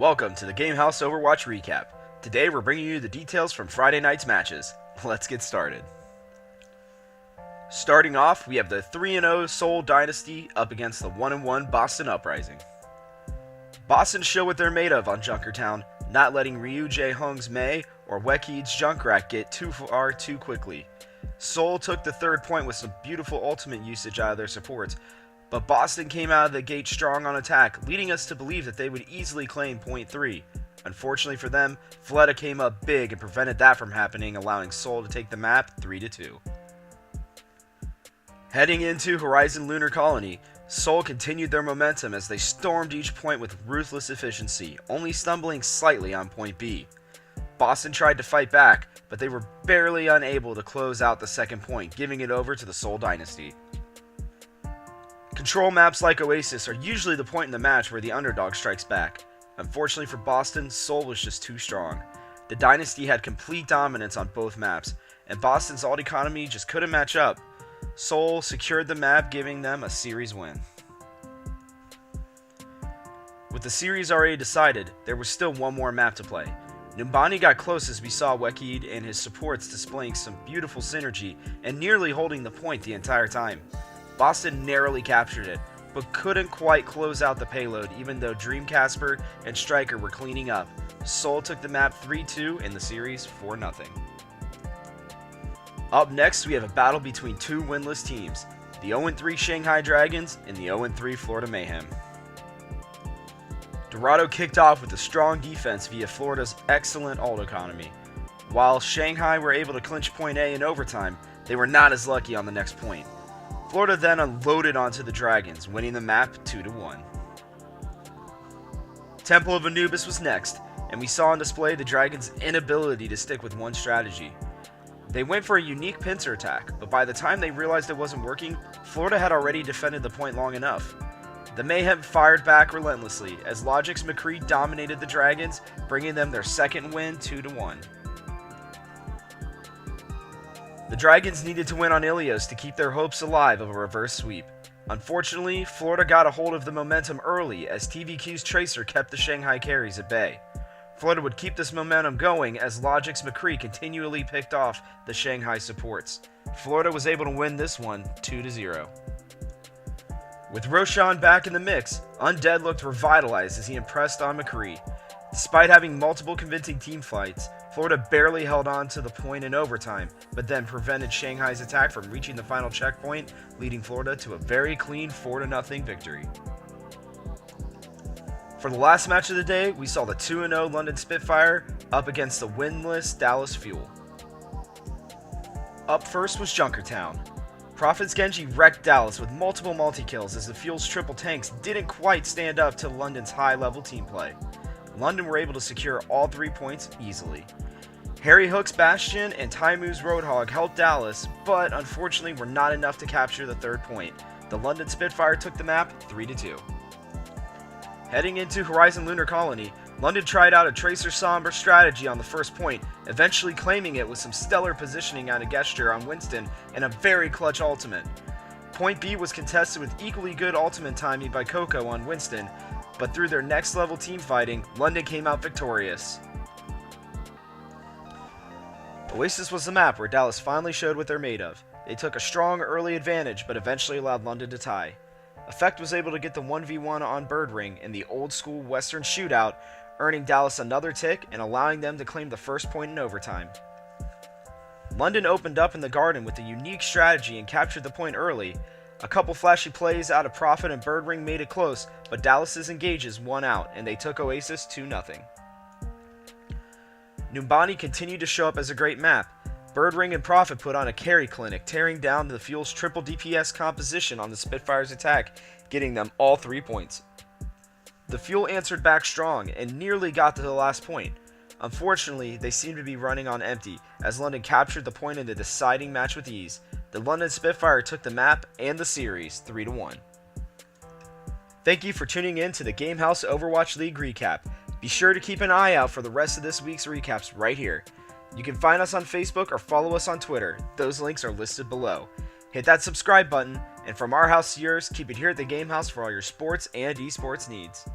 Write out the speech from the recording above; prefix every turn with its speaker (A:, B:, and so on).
A: Welcome to the Game House Overwatch Recap. Today we're bringing you the details from Friday night's matches. Let's get started. Starting off, we have the 3-0 Seoul Dynasty up against the 1-1 Boston Uprising. Boston show what they're made of on Junkertown, not letting Ryu Jae-hung's Mei or Weki's Junkrat get too far too quickly. Seoul took the third point with some beautiful ultimate usage out of their supports, but Boston came out of the gate strong on attack, leading us to believe that they would easily claim point 3. Unfortunately for them, Fleta came up big and prevented that from happening, allowing Seoul to take the map 3-2. Heading into Horizon Lunar Colony, Seoul continued their momentum as they stormed each point with ruthless efficiency, only stumbling slightly on point B. Boston tried to fight back, but they were barely unable to close out the second point, giving it over to the Seoul Dynasty. Control maps like Oasis are usually the point in the match where the underdog strikes back. Unfortunately for Boston, Seoul was just too strong. The Dynasty had complete dominance on both maps, and Boston's alt economy just couldn't match up. Seoul secured the map, giving them a series win. With the series already decided, there was still one more map to play. Numbani got close as we saw Wekid and his supports displaying some beautiful synergy and nearly holding the point the entire time. Boston narrowly captured it, but couldn't quite close out the payload even though Dream Casper and Striker were cleaning up. Seoul took the map 3-2 in the series 4-0. Up next, we have a battle between two winless teams, the 0-3 Shanghai Dragons and the 0-3 Florida Mayhem. Dorado kicked off with a strong defense via Florida's excellent ult economy. While Shanghai were able to clinch point A in overtime, they were not as lucky on the next point. Florida then unloaded onto the Dragons, winning the map 2-1. Temple of Anubis was next, and we saw on display the Dragons' inability to stick with one strategy. They went for a unique pincer attack, but by the time they realized it wasn't working, Florida had already defended the point long enough. The Mayhem fired back relentlessly, as Logic's McCree dominated the Dragons, bringing them their second win 2-1. The Dragons needed to win on Ilios to keep their hopes alive of a reverse sweep. Unfortunately, Florida got a hold of the momentum early as TVQ's Tracer kept the Shanghai carries at bay. Florida would keep this momentum going as Logic's McCree continually picked off the Shanghai supports. Florida was able to win this one 2-0. With Roshan back in the mix, Undead looked revitalized as he impressed on McCree. Despite having multiple convincing team fights, Florida barely held on to the point in overtime, but then prevented Shanghai's attack from reaching the final checkpoint, leading Florida to a very clean 4-0 victory. For the last match of the day, we saw the 2-0 London Spitfire up against the winless Dallas Fuel. Up first was Junkertown. Prophet's Genji wrecked Dallas with multiple multi-kills as the Fuel's triple tanks didn't quite stand up to London's high-level team play. London were able to secure all 3 points easily. Harry Hook's Bastion and Taimu's Roadhog helped Dallas, but unfortunately were not enough to capture the third point. The London Spitfire took the map 3-2. Heading into Horizon Lunar Colony, London tried out a Tracer Somber strategy on the first point, eventually claiming it with some stellar positioning on a gesture on Winston and a very clutch ultimate. Point B was contested with equally good ultimate timing by Coco on Winston, but through their next level team fighting, London came out victorious. Oasis was the map where Dallas finally showed what they're made of. They took a strong early advantage, but eventually allowed London to tie. Effect was able to get the 1v1 on Bird Ring in the old school Western shootout, earning Dallas another tick and allowing them to claim the first point in overtime. London opened up in the Garden with a unique strategy and captured the point early. A couple flashy plays out of Prophet and Bird Ring made it close, but Dallas's engages won out, and they took Oasis 2-0. Numbani continued to show up as a great map. Bird Ring and Prophet put on a carry clinic, tearing down the Fuel's triple DPS composition on the Spitfire's attack, getting them all 3 points. The Fuel answered back strong and nearly got to the last point. Unfortunately, they seemed to be running on empty, as London captured the point in the deciding match with ease. The London Spitfire took the map and the series 3-1. Thank you for tuning in to the Game House Overwatch League recap. Be sure to keep an eye out for the rest of this week's recaps right here. You can find us on Facebook or follow us on Twitter. Those links are listed below. Hit that subscribe button, and from our house to yours, keep it here at the Game House for all your sports and esports needs.